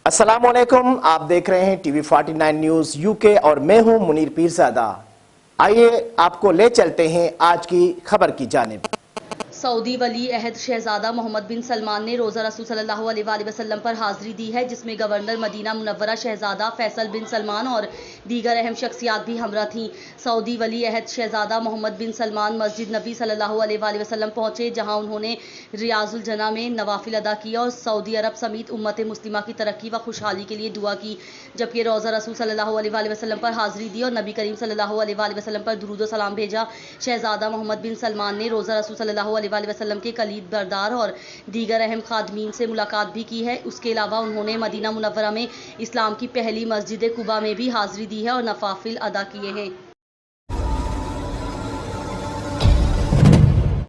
अस्सलामुअलैकुम, आप देख रहे हैं टीवी 49 न्यूज यूके और मैं हूं मुनीर पीरज़ादा। आइए आपको ले चलते हैं आज की खबर की जानिब। सऊदी वली अहद शहजादा मोहम्मद बिन सलमान ने रोज़ा रसूल सल्लल्लाहु अलैहि वसल्लम पर हाज़िरी दी है, जिसमें गवर्नर मदीना मुनव्वरा शहजादा फैसल बिन सलमान और दीगर अहम शख्सियात भी हमरा थीं। सऊदी वली अहद शहजादा मोहम्मद बिन सलमान मस्जिद नबी सल्लल्लाहु अलैहि वसल्लम पहुँचे, जहाँ उन्होंने रियाजुल जना में नवाफिल अदा किया और सऊदी अरब समेत उम्मत मुस्लिमा की तरक्की व खुशहाली के लिए दुआ की। जबकि रोज़ा रसूल सल्लल्लाहु अलैहि वसल्लम पर हाज़िरी दी और नबी करीम सल्लल्लाहु अलैहि वसल्लम पर दुरूद व सलाम भेजा। शहजादा मोहम्मद बिन सलमान ने रोज़ा रसूल सल्लल्लाहु अलैहि वसल्लम के कलीद बरदार और दीगर अहम खादमीन से मुलाकात भी की है। उसके अलावा उन्होंने मदीना मुनव्वरा में इस्लाम की पहली मस्जिद कुबा में भी हाज़िरी दी है और नवाफिल अदा किए हैं।